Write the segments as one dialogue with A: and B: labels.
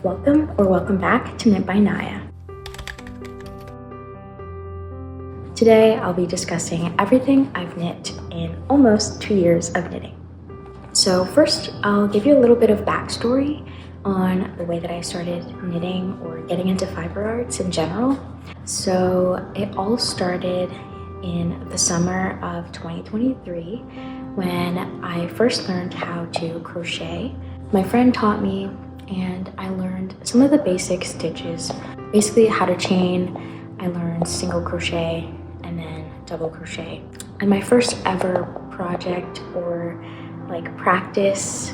A: Welcome back to Knit by Naya. Today I'll be discussing everything I've knit in almost 2 years of knitting. So first, I'll give you a little bit of backstory on the way that I started knitting or getting into fiber arts in general. So it all started in the summer of 2023 when I first learned how to crochet. My friend taught me and I learned some of the basic stitches, basically how to chain. I learned single crochet and then double crochet. And my first ever project or like practice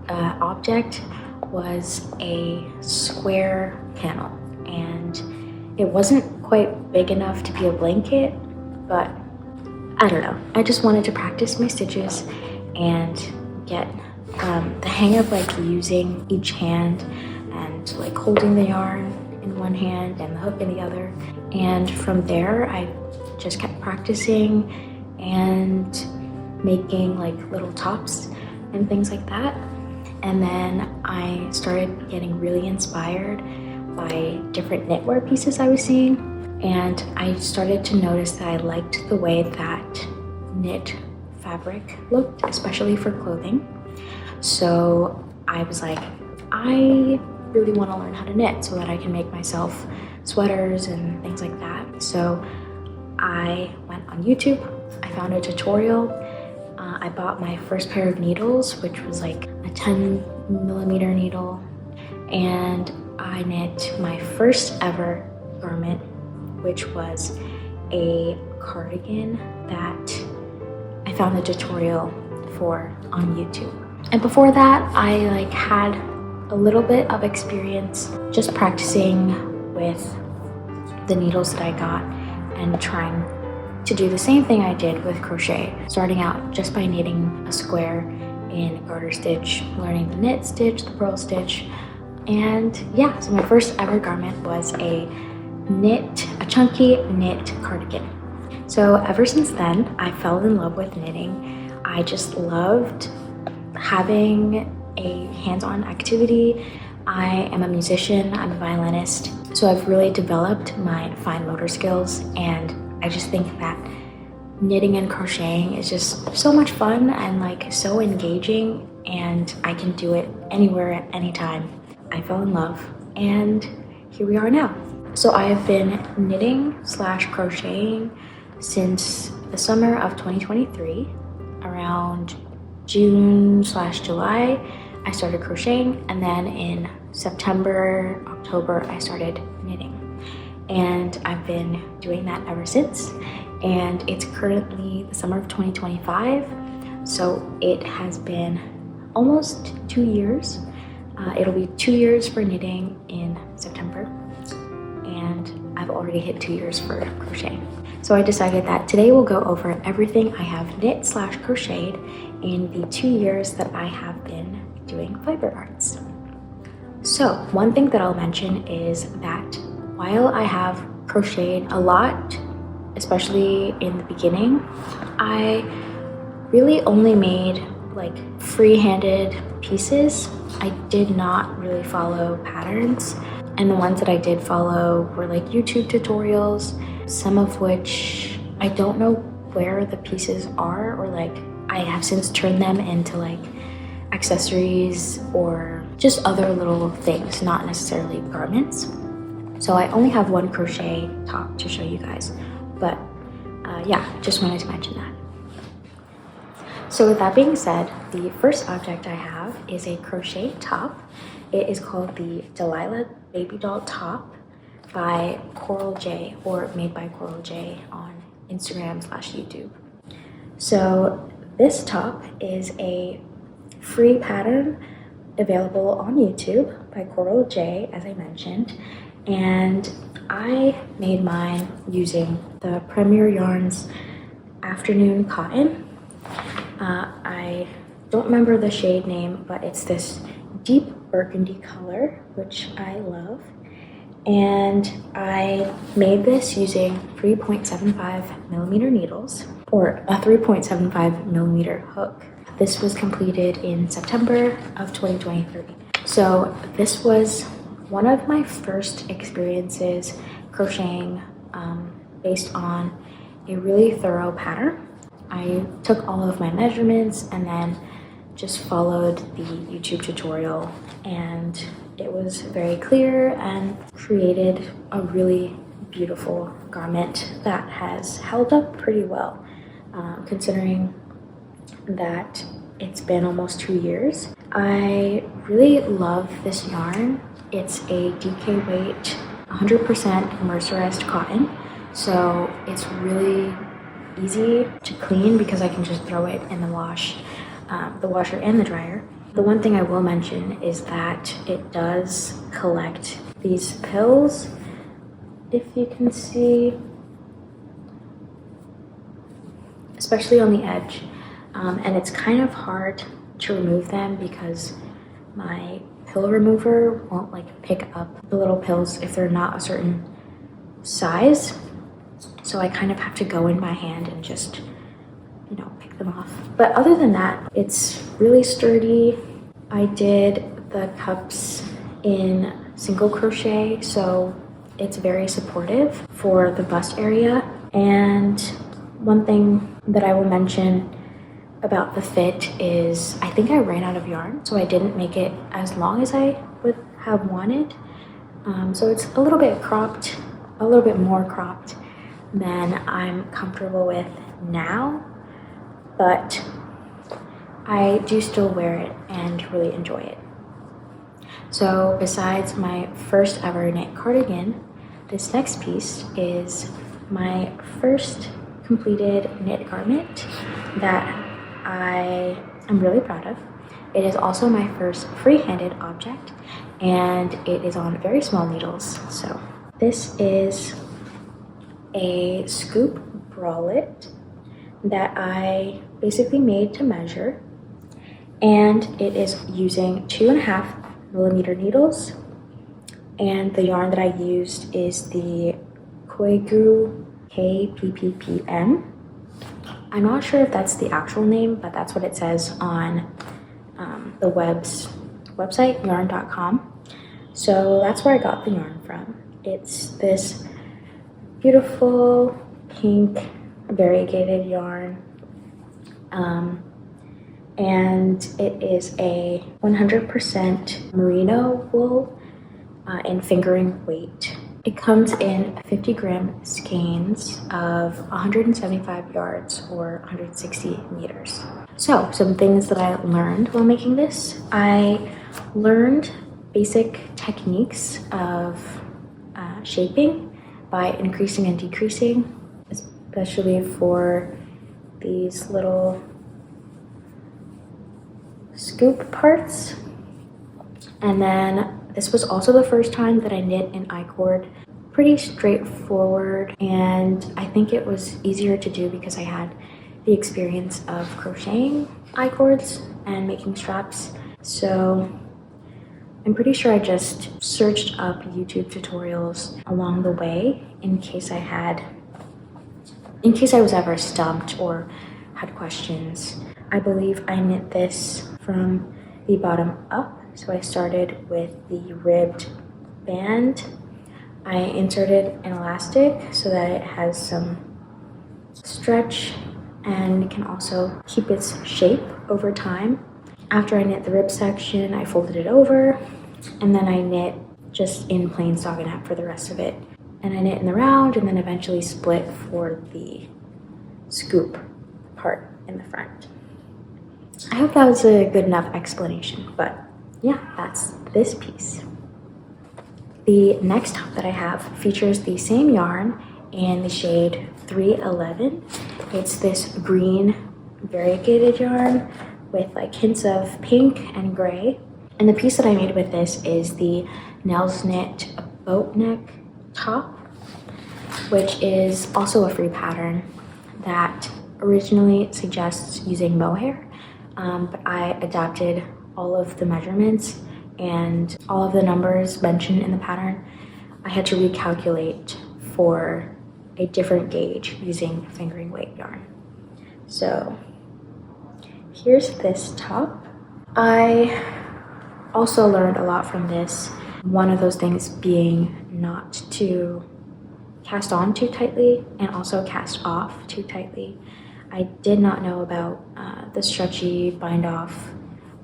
A: object was a square panel, and it wasn't quite big enough to be a blanket, but I don't know, I just wanted to practice my stitches and get the hang of like using each hand and like holding the yarn in one hand and the hook in the other. And from there I just kept practicing and making like little tops and things like that. And then I started getting really inspired by different knitwear pieces I was seeing, and I started to notice that I liked the way that knit fabric looked, especially for clothing. So I was like, I really want to learn how to knit so that I can make myself sweaters and things like that. So I went on YouTube, I found a tutorial. I bought my first pair of needles, which was like a 10mm needle, and I knit my first ever garment, which was a cardigan that I found the tutorial for on YouTube. And before that, I like had a little bit of experience just practicing with the needles that I got and trying to do the same thing I did with crochet, starting out just by knitting a square in garter stitch, learning the knit stitch, the purl stitch, and yeah, so my first ever garment was a chunky knit cardigan. So ever since then, I fell in love with knitting. I just loved having a hands-on activity. I am a musician, I'm a violinist, so I've really developed my fine motor skills, and I just think that knitting and crocheting is just so much fun and like so engaging, and I can do it anywhere at any time. I fell in love and here we are now. So I have been knitting / crocheting since the summer of 2023. Around June / July, I started crocheting, and then in September, October, I started knitting. And I've been doing that ever since. And it's currently the summer of 2025. So it has been almost 2 years. It'll be 2 years for knitting in September. And I've already hit 2 years for crocheting. So I decided that today we'll go over everything I have knit / crocheted in the 2 years that I have been doing fiber arts. So one thing that I'll mention is that while I have crocheted a lot, especially in the beginning, I really only made like free-handed pieces. I did not really follow patterns, and the ones that I did follow were like YouTube tutorials, some of which I don't know where the pieces are, or like I have since turned them into like accessories or just other little things, not necessarily garments. So I only have one crochet top to show you guys, but yeah, just wanted to mention that. So with that being said, the first object I have is a crochet top. It is called the Delilah Baby Doll Top by Coral J, or made by Coral J on Instagram / YouTube. So this top is a free pattern available on YouTube by Coral J, as I mentioned, and I made mine using the Premier Yarns Afternoon Cotton. I don't remember the shade name, but it's this deep burgundy color, which I love. And I made this using 3.75mm needles, or a 3.75mm hook. This was completed in September of 2023. So this was one of my first experiences crocheting based on a really thorough pattern. I took all of my measurements and then just followed the YouTube tutorial, and it was very clear and created a really beautiful garment that has held up pretty well, considering that it's been almost 2 years. I really love this yarn. It's a DK weight, 100% mercerized cotton, so it's really easy to clean because I can just throw it in the washer and the dryer. The one thing I will mention is that it does collect these pills, if you can see, especially on the edge. And it's kind of hard to remove them because my pill remover won't like pick up the little pills if they're not a certain size. So I kind of have to go in by hand and just, you know, pick them off. But other than that, it's really sturdy. I did the cups in single crochet, so it's very supportive for the bust area. And one thing that I will mention about the fit is I think I ran out of yarn, so I didn't make it as long as I would have wanted. So it's a little bit cropped, a little bit more cropped than I'm comfortable with now, but I do still wear it and really enjoy it. So besides my first ever knit cardigan, this next piece is my first completed knit garment that I am really proud of. It is also my first free-handed object, and it is on very small needles. So this is a scoop bralette that I basically made to measure, and it is using 2.5mm needles, and the yarn that I used is the Koigu KPPPM. I'm not sure if that's the actual name, but that's what it says on the website, yarn.com. So that's where I got the yarn from. It's this beautiful pink variegated yarn, and it is a 100% merino wool in fingering weight. It comes in 50-gram skeins of 175 yards or 160 meters. So some things that I learned while making this. I learned basic techniques of shaping by increasing and decreasing, especially for these little scoop parts. And then this was also the first time that I knit an I-cord. Pretty straightforward, and I think it was easier to do because I had the experience of crocheting I-cords and making straps. So I'm pretty sure I just searched up YouTube tutorials along the way in case I was ever stumped or had questions. I believe I knit this from the bottom up. So I started with the ribbed band. I inserted an elastic so that it has some stretch and can also keep its shape over time. After I knit the rib section, I folded it over, and then I knit just in plain stockinette for the rest of it. And I knit in the round and then eventually split for the scoop part in the front. I hope that was a good enough explanation, but yeah, that's this piece. The next top that I have features the same yarn in the shade 311. It's this green variegated yarn with like hints of pink and gray. And the piece that I made with this is the Nels Knit boat neck top, which is also a free pattern that originally suggests using mohair, but I adapted all of the measurements and all of the numbers mentioned in the pattern. I had to recalculate for a different gauge using fingering weight yarn. So here's this top. I also learned a lot from this One of those things being not to cast on too tightly and also cast off too tightly. I did not know about the stretchy bind off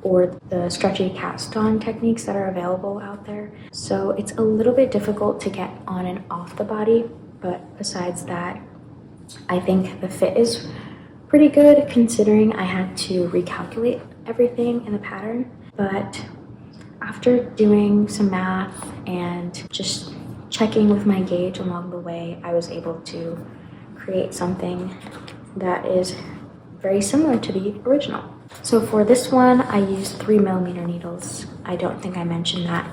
A: or the stretchy cast on techniques that are available out there. So it's a little bit difficult to get on and off the body, but besides that, I think the fit is pretty good considering I had to recalculate everything in the pattern. But after doing some math and just checking with my gauge along the way, I was able to create something that is very similar to the original. So for this one, I used 3mm needles. I don't think I mentioned that.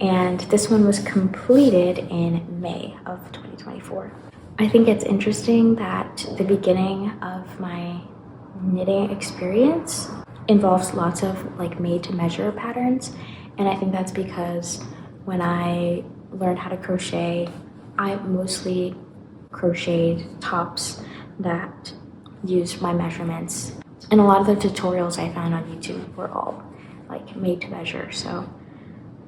A: And this one was completed in May of 2024. I think it's interesting that the beginning of my knitting experience involves lots of like made to measure patterns. And I think that's because when I learned how to crochet, I mostly crocheted tops that used my measurements. And a lot of the tutorials I found on YouTube were all like made to measure. So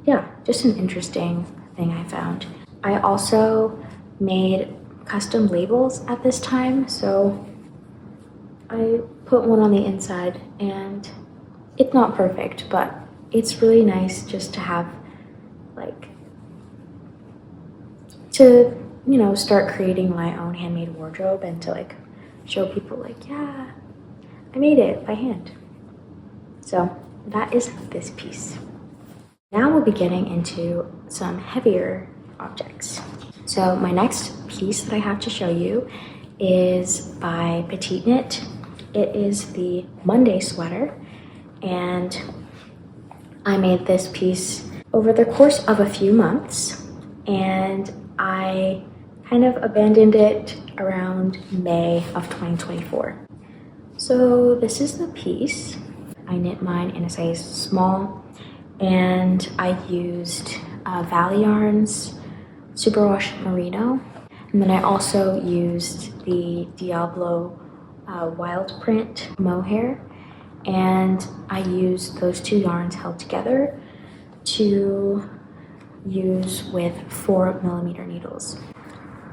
A: yeah, just an interesting thing I found. I also made custom labels at this time. So I put one on the inside, and it's not perfect, but it's really nice just to have like to, you know, start creating my own handmade wardrobe and to like show people like, yeah, I made it by hand. So that is this piece. Now we'll be getting into some heavier objects. So my next piece that I have to show you is by Petite Knit. It is the Monday sweater, and I made this piece over the course of a few months, and I kind of abandoned it around May of 2024. So this is the piece. I knit mine in a size small, and I used Valley Yarns Superwash Merino, and then I also used the Diablo Wild Print mohair, and I used those two yarns held together to use with 4mm needles.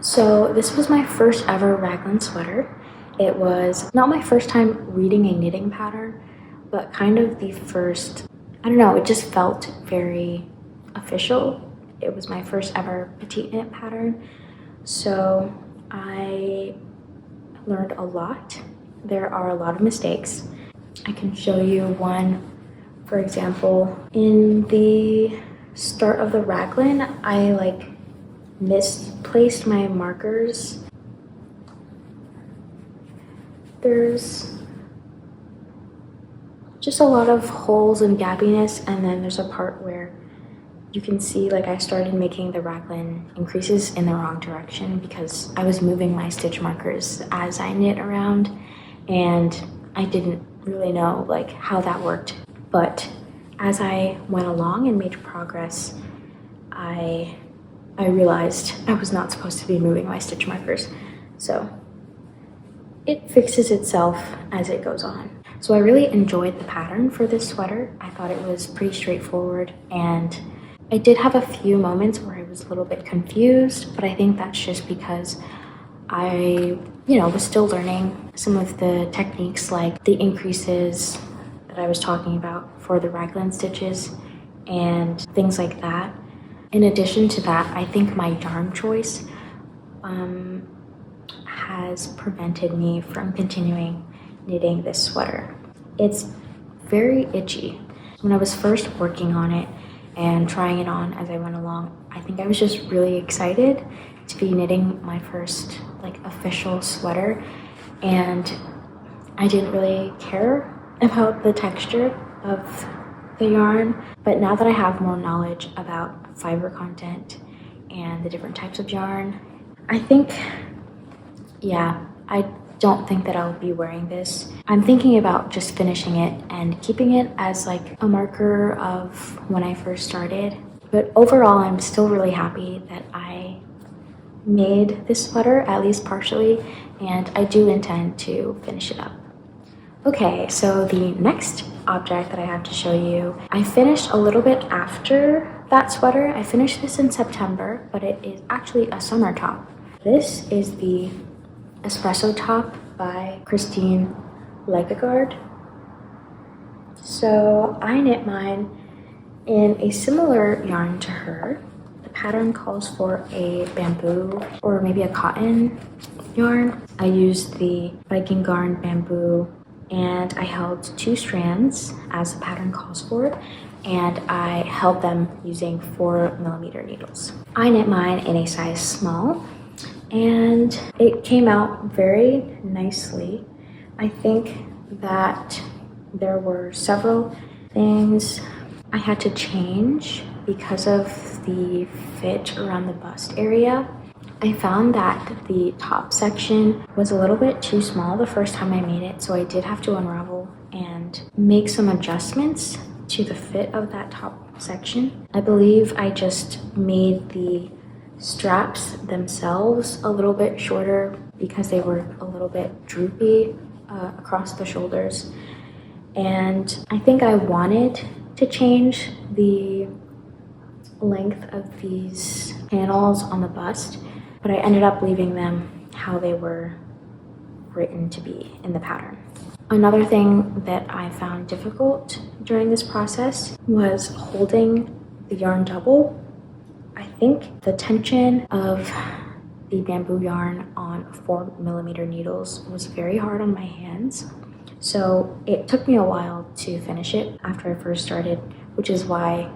A: So this was my first ever raglan sweater. It was not my first time reading a knitting pattern, but kind of the first, I don't know, it just felt very official. It was my first ever Petite Knit pattern. So I learned a lot. There are a lot of mistakes. I can show you one. For example, in the start of the raglan, I like misplaced my markers. There's just a lot of holes and gappiness, and then there's a part where you can see like I started making the raglan increases in the wrong direction because I was moving my stitch markers as I knit around, and I didn't really know like how that worked. But as I went along and made progress, I realized I was not supposed to be moving my stitch markers. So it fixes itself as it goes on. So I really enjoyed the pattern for this sweater. I thought it was pretty straightforward, and I did have a few moments where I was a little bit confused, but I think that's just because I, was still learning some of the techniques like the increases that I was talking about for the raglan stitches and things like that. In addition to that, I think my yarn choice has prevented me from continuing knitting this sweater. It's very itchy. When I was first working on it and trying it on as I went along, I think I was just really excited to be knitting my first like official sweater, and I didn't really care about the texture of the yarn. But now that I have more knowledge about fiber content and the different types of yarn, I think, yeah, I don't think that I'll be wearing this. I'm thinking about just finishing it and keeping it as like a marker of when I first started. But overall, I'm still really happy that I made this sweater, at least partially, and I do intend to finish it up. Okay, so the next object that I have to show you, I finished a little bit after that sweater, I finished this in September, but it is actually a summer top. This is the espresso top by Christine Legagard. So I knit mine in a similar yarn to her. The pattern calls for a bamboo or maybe a cotton yarn. I used the Viking Garn bamboo and I held 2 strands as the pattern calls for, and I held them using 4mm needles. I knit mine in a size small and it came out very nicely. I think that there were several things I had to change because of the fit around the bust area. I found that the top section was a little bit too small the first time I made it, so I did have to unravel and make some adjustments to the fit of that top section. I believe I just made the straps themselves a little bit shorter because they were a little bit droopy across the shoulders. And I think I wanted to change the length of these panels on the bust, but I ended up leaving them how they were written to be in the pattern. Another thing that I found difficult during this process was holding the yarn double. I think the tension of the bamboo yarn on 4mm needles was very hard on my hands. So it took me a while to finish it after I first started, which is why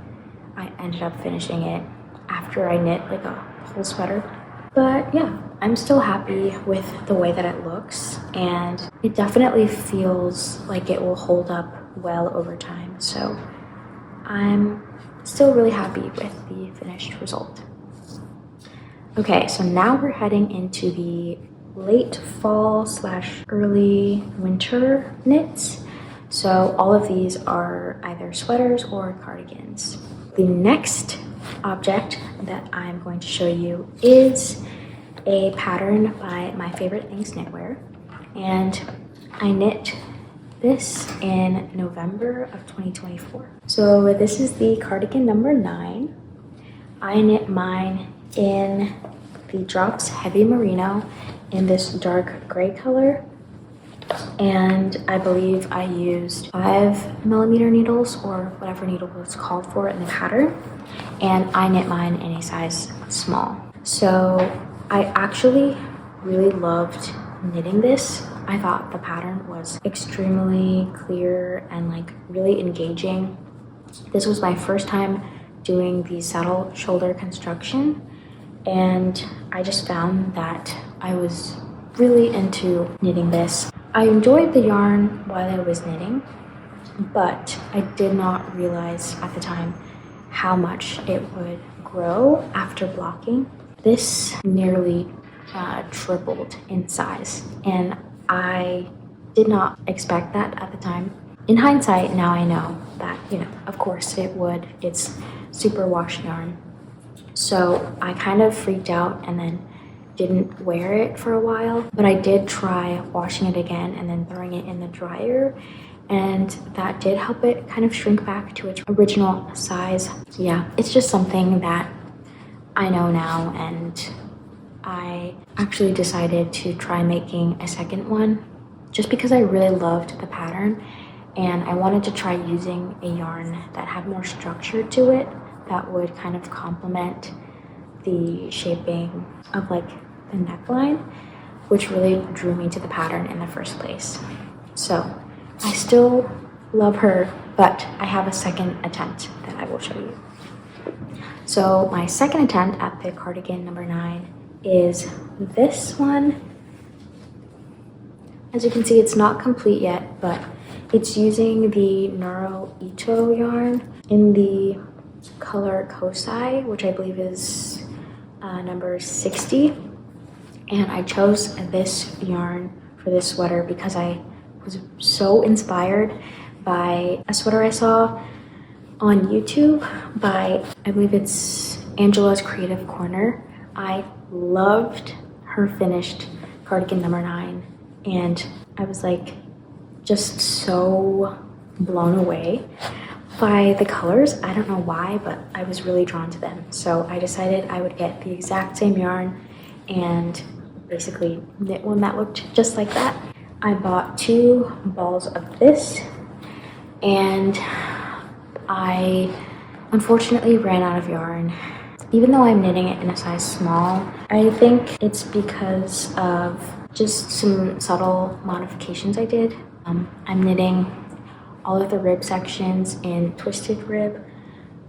A: I ended up finishing it after I knit like a whole sweater. But yeah, I'm still happy with the way that it looks, and it definitely feels like it will hold up well over time. So I'm still really happy with the finished result. Okay, so now we're heading into the late fall / early winter knits. So all of these are either sweaters or cardigans. The next object that I'm going to show you is a pattern by My Favorite Things Knitwear, and I knit this in November of 2024. So this is the cardigan number 9. I knit mine in the Drops Heavy Merino in this dark gray color, and I believe I used 5mm needles or whatever needle was called for in the pattern, and I knit mine in a size small. So I actually really loved knitting this. I thought the pattern was extremely clear and like really engaging. This was my first time doing the saddle shoulder construction, and I just found that I was really into knitting this. I enjoyed the yarn while I was knitting, but I did not realize at the time how much it would grow after blocking. This nearly tripled in size, and I did not expect that at the time. In hindsight, now I know that, of course it would. It's super wash yarn. So I kind of freaked out and then didn't wear it for a while, but I did try washing it again and then throwing it in the dryer, and that did help it kind of shrink back to its original size. Yeah, it's just something that I know now, and I actually decided to try making a second one just because I really loved the pattern, and I wanted to try using a yarn that had more structure to it that would kind of complement the shaping of like the neckline, which really drew me to the pattern in the first place. So I still love her, but I have a second attempt that I will show you. So my second attempt at the cardigan number 9 is this one. As you can see, it's not complete yet, but it's using the Nuro Ito yarn in the color Kosai, which I believe is number 60. And I chose this yarn for this sweater because I was so inspired by a sweater I saw on YouTube by, I believe it's Angela's Creative Corner. I loved her finished cardigan number 9, and I was like just so blown away by the colors. I don't know why, but I was really drawn to them. So I decided I would get the exact same yarn and basically knit one that looked just like that. I bought 2 balls of this, and I unfortunately ran out of yarn. Even though I'm knitting it in a size small, I think it's because of just some subtle modifications I did. I'm knitting all of the rib sections in twisted rib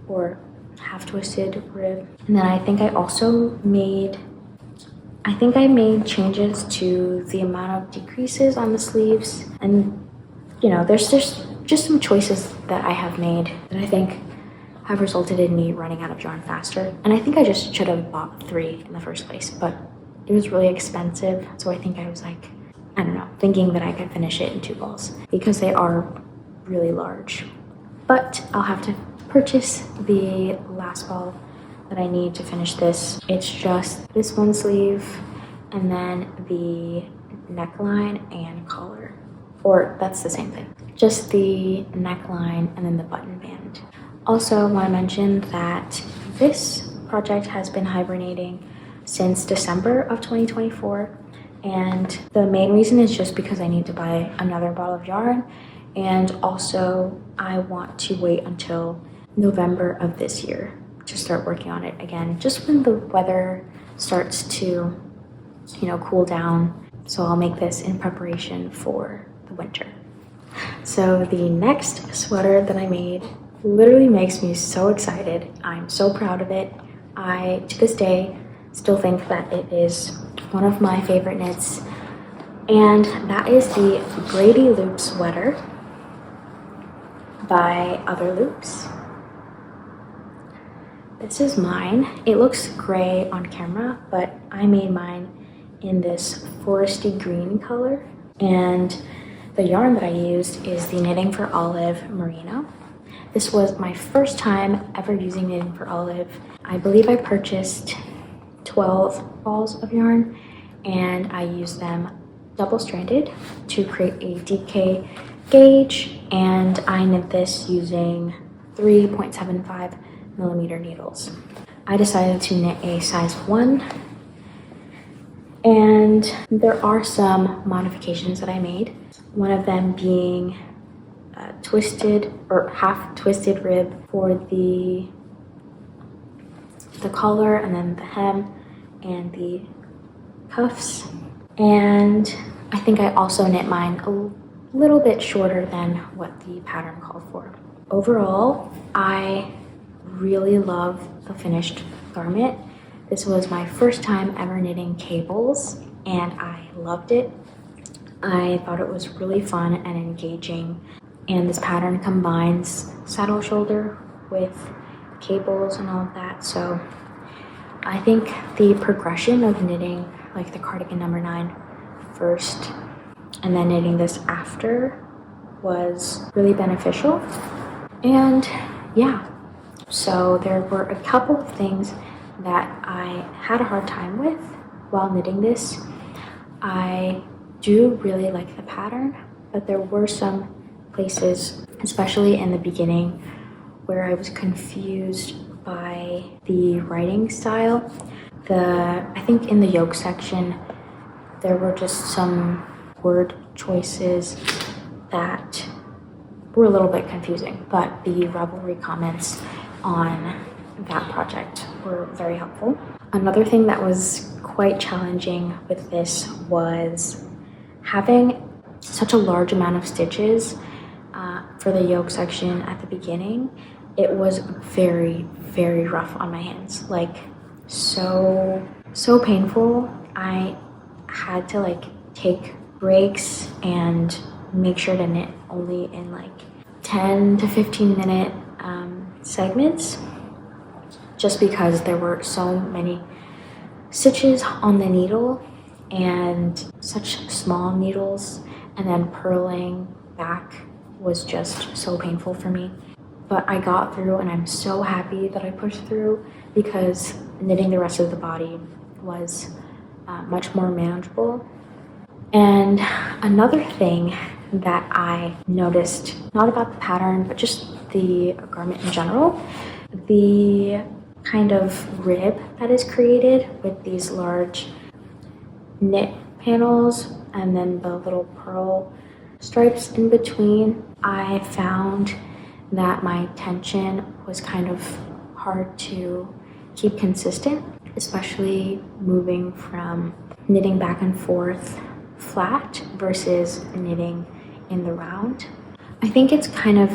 A: or half twisted rib. And then I think I also made changes to the amount of decreases on the sleeves. And you know, there's just some choices that I have made that I think have resulted in me running out of yarn faster. And I think I just should have bought 3 in the first place, but it was really expensive. So I think I was like, I don't know, thinking that I could finish it in 2 balls because they are really large. But I'll have to purchase the last ball that I need to finish this. It's just this one sleeve and then the neckline and collar. Or that's the same thing. Just the neckline and then the button band. Also, I want to mention that this project has been hibernating since December of 2024. And the main reason is just because I need to buy another bottle of yarn. And also, I want to wait until November of this year to start working on it again, just when the weather starts to, cool down. So I'll make this in preparation for the winter. So the next sweater that I made literally makes me so excited. I'm so proud of it. I, to this day, still think that it is one of my favorite knits. And that is the Brady Loop sweater by Other Loops. This is mine. It looks gray on camera, but I made mine in this foresty green color. And the yarn that I used is the Knitting for Olive Merino. This was my first time ever using Knitting for Olive. I believe I purchased 12 balls of yarn and I used them double-stranded to create a DK gauge, and I knit this using 3.75 millimeter needles. I decided to knit a size 1, and there are some modifications that I made. One of them being twisted or half twisted rib for the collar, and then the hem and the cuffs. And I think I also knit mine a little bit shorter than what the pattern called for. Overall, I really love the finished garment. This was my first time ever knitting cables and I loved it. I thought it was really fun and engaging, and this pattern combines saddle shoulder with cables and all of that. So I think the progression of knitting like the cardigan number 9 first and then knitting this after was really beneficial. And yeah, so there were a couple of things that I had a hard time with while knitting this. I do really like the pattern, but there were some places, especially in the beginning, where I was confused by the writing style. I think in the yoke section, there were just some word choices that were a little bit confusing, but the Ravelry comments on that project were very helpful. Another thing that was quite challenging with this was having such a large amount of stitches for the yoke section at the beginning. It was very, very rough on my hands, like so painful. I had to like take breaks and make sure to knit only in like 10 to 15 minute segments, just because there were so many stitches on the needle and such small needles, and then purling back was just so painful for me. But I got through, and I'm so happy that I pushed through, because knitting the rest of the body was much more manageable. And another thing that I noticed, not about the pattern, but just the garment in general. The kind of rib that is created with these large knit panels and then the little pearl stripes in between, I found that my tension was kind of hard to keep consistent, especially moving from knitting back and forth flat versus knitting in the round. I think it's kind of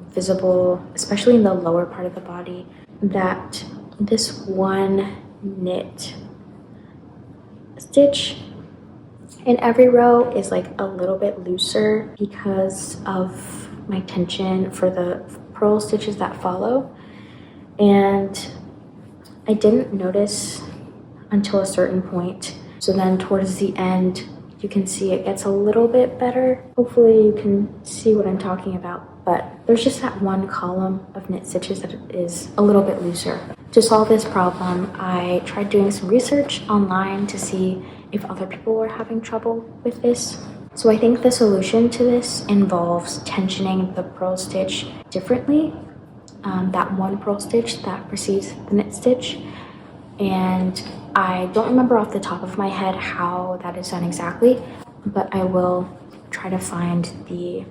A: visible, especially in the lower part of the body, that this one knit stitch in every row is like a little bit looser because of my tension for the purl stitches that follow. And I didn't notice until a certain point. So then towards the end, you can see it gets a little bit better. Hopefully you can see what I'm talking about, but there's just that one column of knit stitches that is a little bit looser. To solve this problem, I tried doing some research online to see if other people were having trouble with this. So I think the solution to this involves tensioning the purl stitch differently, that one purl stitch that precedes the knit stitch. And I don't remember off the top of my head how that is done exactly, but I will try to find the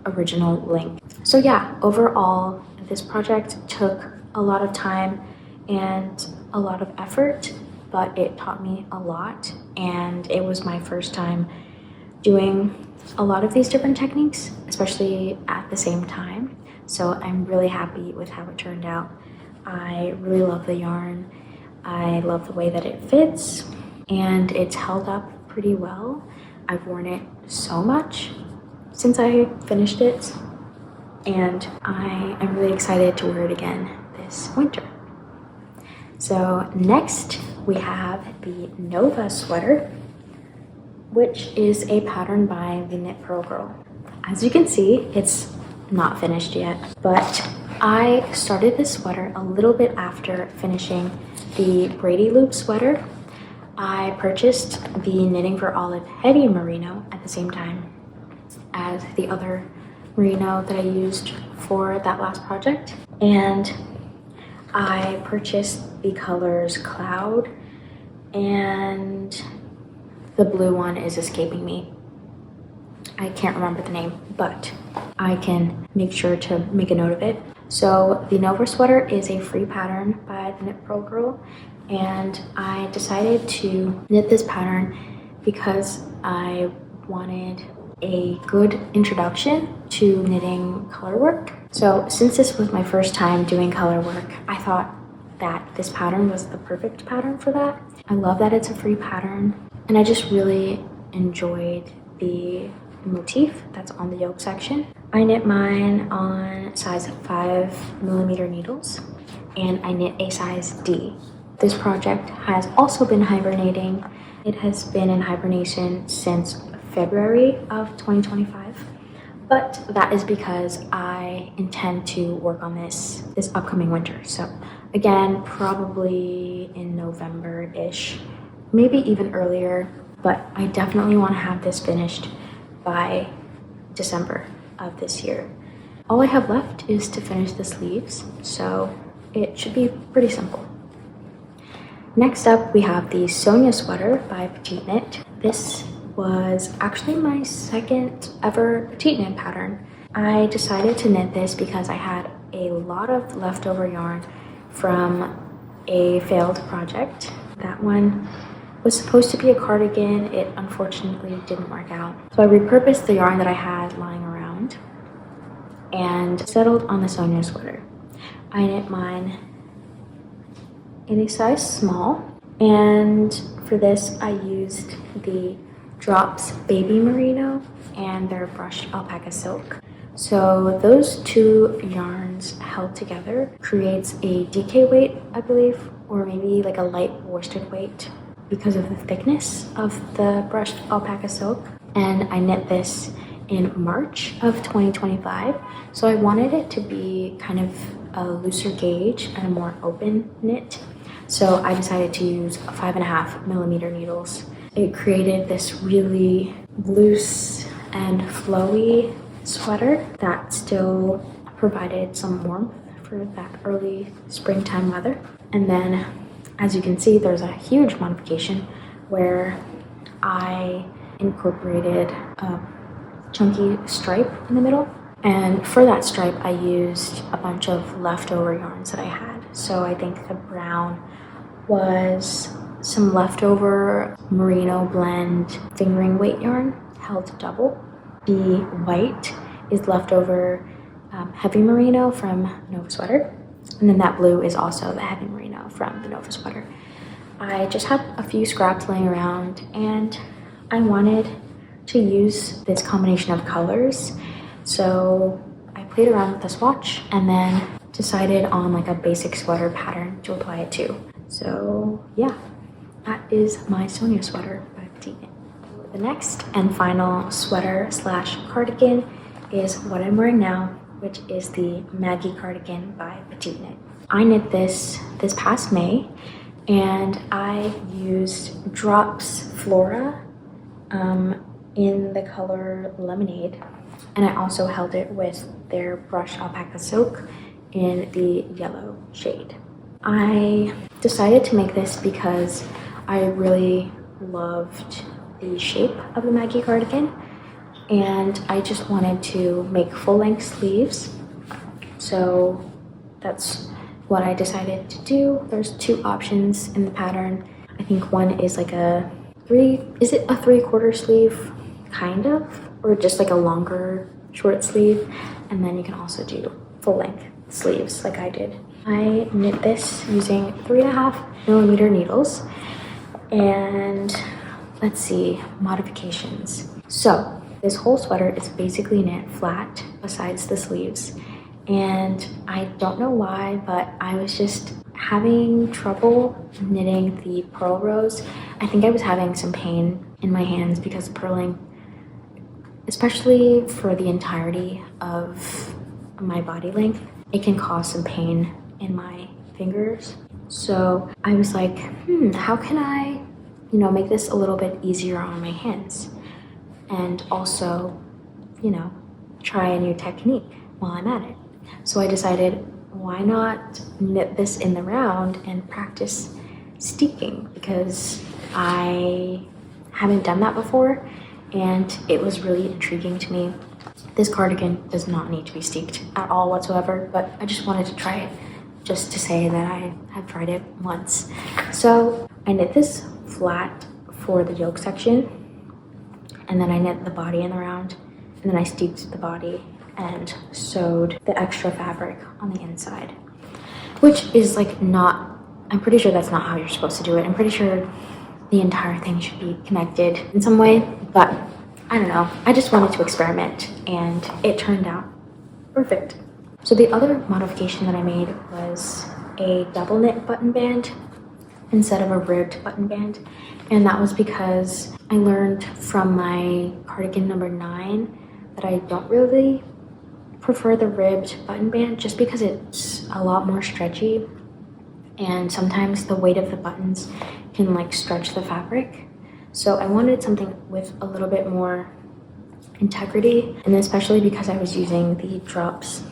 A: original link. So yeah, overall, this project took a lot of time and a lot of effort, but it taught me a lot, and it was my first time doing a lot of these different techniques, especially at the same time. So I'm really happy with how it turned out. I really love the yarn. I love the way that it fits, and it's held up pretty well. I've worn it so much since I finished it, and I am really excited to wear it again this winter. So next we have the Nova sweater, which is a pattern by the Knit Pearl Girl. As you can see, it's not finished yet, but I started this sweater a little bit after finishing the Brady Loop sweater. I purchased the Knitting for Olive Heady merino at the same time as the other merino that I used for that last project, and I purchased the colors Cloud, and the blue one is escaping me. I can't remember the name, but I can make sure to make a note of it. So the Nova sweater is a free pattern by the Knit Pearl Girl, and I decided to knit this pattern because I wanted a good introduction to knitting color work. So since this was my first time doing color work, I thought that this pattern was the perfect pattern for that. I love that it's a free pattern, and I just really enjoyed the motif that's on the yoke section. I knit mine on size 5mm needles, and I knit a size D. This project has also been hibernating. It has been in hibernation since February of 2025, but that is because I intend to work on this upcoming winter. So again, probably in November-ish, maybe even earlier, but I definitely want to have this finished by December of this year. All I have left is to finish the sleeves, so it should be pretty simple. Next up, we have the Sonia sweater by Petite Knit. This was actually my second ever Petite Knit pattern. I decided to knit this because I had a lot of leftover yarn from a failed project. That one was supposed to be a cardigan. It unfortunately didn't work out. So I repurposed the yarn that I had lying around and settled on the Sonia sweater. I knit mine in a size small, and for this I used the Drops Baby Merino and their brushed alpaca silk. So those two yarns held together creates a DK weight, I believe, or maybe like a light worsted weight because of the thickness of the brushed alpaca silk. And I knit this in March of 2025. So I wanted it to be kind of a looser gauge and a more open knit. So I decided to use 5.5mm needles. It created this really loose and flowy sweater that still provided some warmth for that early springtime weather. And then, as you can see, there's a huge modification where I incorporated a chunky stripe in the middle. And for that stripe, I used a bunch of leftover yarns that I had. So I think the brown was some leftover merino blend fingering weight yarn held double. The white is leftover heavy merino from Nova Sweater. And then that blue is also the heavy merino from the Nova Sweater. I just have a few scraps laying around and I wanted to use this combination of colors. So I played around with the swatch and then decided on like a basic sweater pattern to apply it to. So yeah, that is my Sonia sweater by Petite Knit. The next and final sweater slash cardigan is what I'm wearing now, which is the Maggie cardigan by Petite Knit. I knit this past May and I used Drops Flora in the color Lemonade. And I also held it with their brushed alpaca silk in the yellow shade. I decided to make this because I really loved the shape of the Maggie cardigan and I just wanted to make full-length sleeves. So that's what I decided to do. There's two options in the pattern. I think one is like a three-quarter sleeve, kind of, or just like a longer short sleeve, and then you can also do full-length sleeves like I did. I knit this using 3.5mm needles, and let's see, modifications. So this whole sweater is basically knit flat besides the sleeves, and I don't know why, but I was just having trouble knitting the purl rows. I think I was having some pain in my hands because purling, especially for the entirety of my body length, it can cause some pain in my fingers. So I was like, how can I, make this a little bit easier on my hands? And also, try a new technique while I'm at it. So I decided, why not knit this in the round and practice steeking? Because I haven't done that before and it was really intriguing to me. This cardigan does not need to be steeked at all whatsoever, but I just wanted to try it just to say that I have tried it once. So I knit this flat for the yoke section, and then I knit the body in the round, and then I steeped the body and sewed the extra fabric on the inside, which is I'm pretty sure that's not how you're supposed to do it. I'm pretty sure the entire thing should be connected in some way, but I don't know. I just wanted to experiment and it turned out perfect. So the other modification that I made was a double knit button band instead of a ribbed button band. And that was because I learned from my cardigan number 9 that I don't really prefer the ribbed button band just because it's a lot more stretchy and sometimes the weight of the buttons can stretch the fabric. So I wanted something with a little bit more integrity, and especially because I was using the Drops,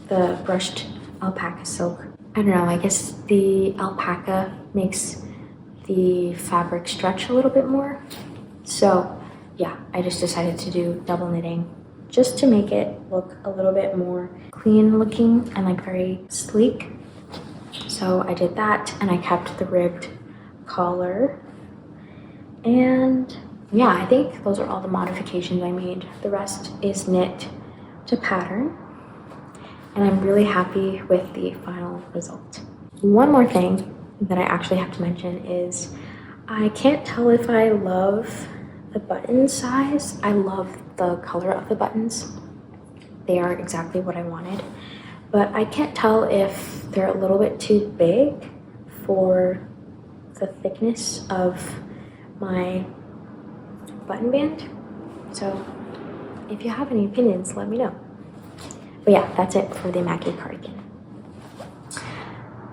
A: the brushed alpaca silk. I don't know, I guess the alpaca makes the fabric stretch a little bit more. So yeah, I just decided to do double knitting just to make it look a little bit more clean looking and very sleek. So I did that and I kept the ribbed collar. And yeah, I think those are all the modifications I made. The rest is knit to pattern. And I'm really happy with the final result. One more thing that I actually have to mention is I can't tell if I love the button size. I love the color of the buttons. They are exactly what I wanted. But I can't tell if they're a little bit too big for the thickness of my button band. So if you have any opinions, let me know. But yeah, that's it for the Maggie cardigan.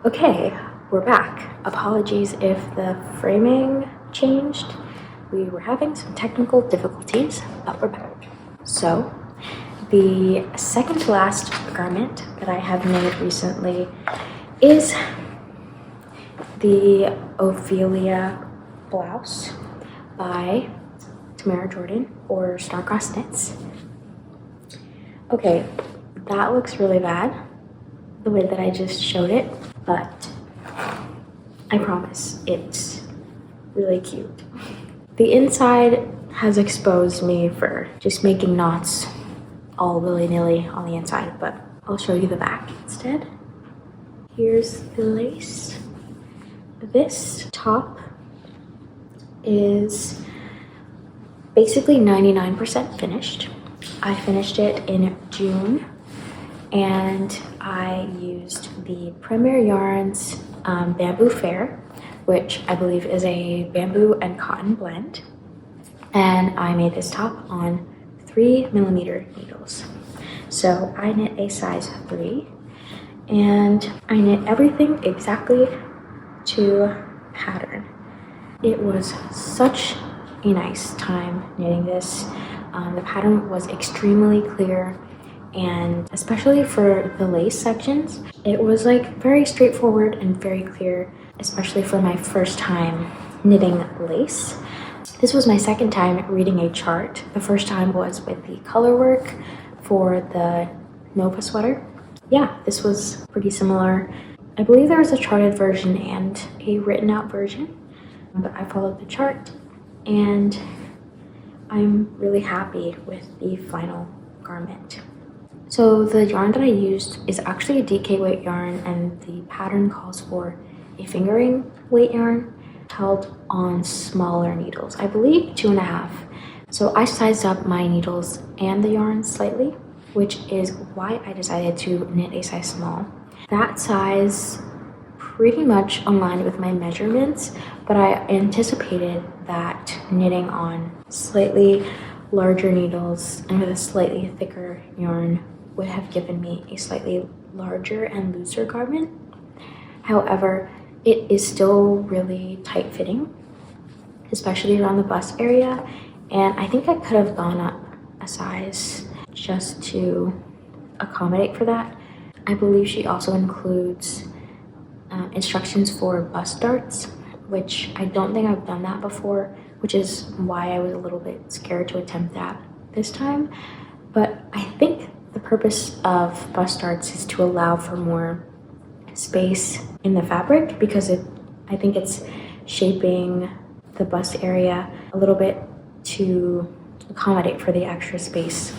A: Okay, we're back. Apologies if the framing changed. We were having some technical difficulties, but we're back. So the second to last garment that I have knit recently is the Ophelia blouse by Tamara Jordan or Starcross Knits. Okay, that looks really bad, the way that I just showed it, but I promise it's really cute. The inside has exposed me for just making knots all willy-nilly on the inside, but I'll show you the back instead. Here's the lace. This top is basically 99% finished. I finished it in June, and I used the Premier Yarns Bamboo Fair, which I believe is a bamboo and cotton blend. And I made this top on 3mm needles. So I knit a size 3, and I knit everything exactly to pattern. It was such a nice time knitting this. The pattern was extremely clear, and especially for the lace sections, it was like very straightforward and very clear, especially for my first time knitting lace. This was my second time reading a chart. The first time was with the color work for the Nova sweater. Yeah, this was pretty similar. I believe there was a charted version and a written out version, but I followed the chart, and I'm really happy with the final garment. So the yarn that I used is actually a DK weight yarn, and the pattern calls for a fingering weight yarn held on smaller needles. I believe 2.5. So I sized up my needles and the yarn slightly, which is why I decided to knit a size small. That size pretty much aligned with my measurements, but I anticipated that knitting on slightly larger needles and with a slightly thicker yarn would have given me a slightly larger and looser garment. However, it is still really tight fitting, especially around the bust area, and I think I could have gone up a size just to accommodate for that. I believe she also includes instructions for bust darts, which I don't think I've done that before, which is why I was a little bit scared to attempt that this time. But I think the purpose of bust darts is to allow for more space in the fabric, because I think it's shaping the bust area a little bit to accommodate for the extra space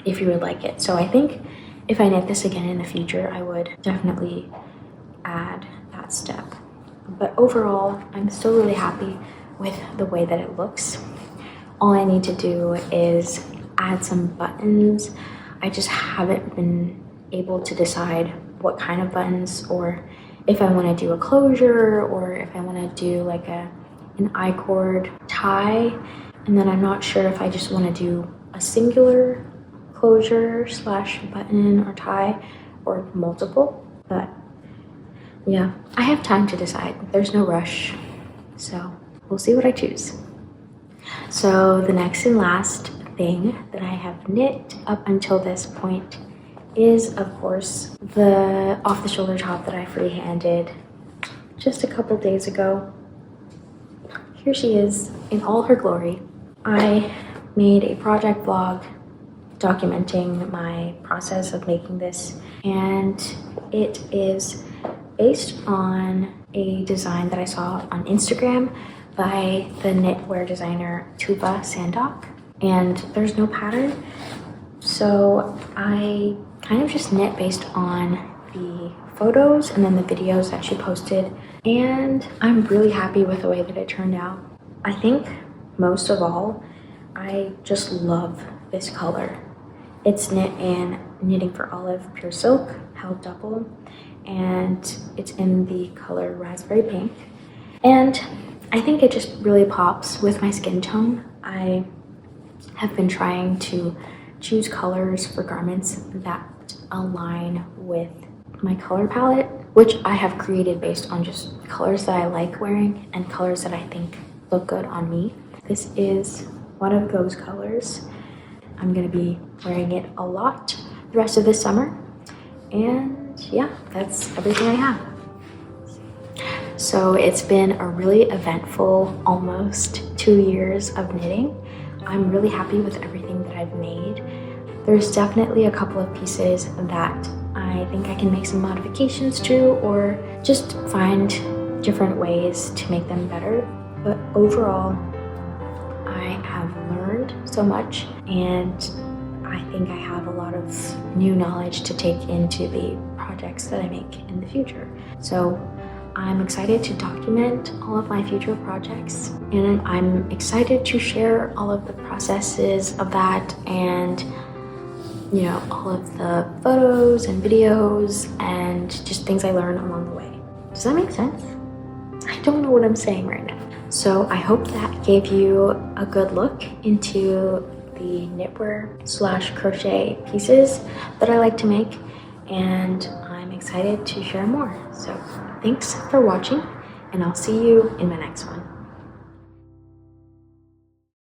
A: if you would like it. So I think if I knit this again in the future, I would definitely add that step. But overall, I'm still really happy with the way that it looks. All I need to do is add some buttons. I just haven't been able to decide what kind of buttons, or if I want to do a closure, or if I want to do like an I-cord tie. And then I'm not sure if I just want to do a singular closure / button or tie, or multiple. But yeah, I have time to decide. There's no rush, so we'll see what I choose. So the next and last thing that I have knit up until this point is, of course, the off-the-shoulder top that I freehanded just a couple days ago. Here she is in all her glory. I made a project vlog documenting my process of making this, and it is based on a design that I saw on Instagram by the knitwear designer Tuva Sandok, and there's no pattern, so I kind of just knit based on the photos and then the videos that she posted, and I'm really happy with the way that it turned out. I think most of all, I just love this color. It's knit in Knitting for Olive Pure Silk, held double, and it's in the color Raspberry Pink. And I think it just really pops with my skin tone. I have been trying to choose colors for garments that align with my color palette, which I have created based on just colors that I like wearing and colors that I think look good on me. This is one of those colors. I'm gonna be wearing it a lot the rest of this summer, And yeah, that's everything I have. So it's been a really eventful almost 2 years of knitting. I'm really happy with everything that I've made. There's definitely a couple of pieces that I think I can make some modifications to, or just find different ways to make them better. But overall, I have learned so much, and I think I have a lot of new knowledge to take into the projects that I make in the future. So I'm excited to document all of my future projects, and I'm excited to share all of the processes of that, and you know, all of the photos and videos and just things I learn along the way. Does that make sense? I don't know what I'm saying right now. So I hope that gave you a good look into the knitwear / crochet pieces that I like to make, and I'm excited to share more. So thanks for watching, and I'll see you in my next one.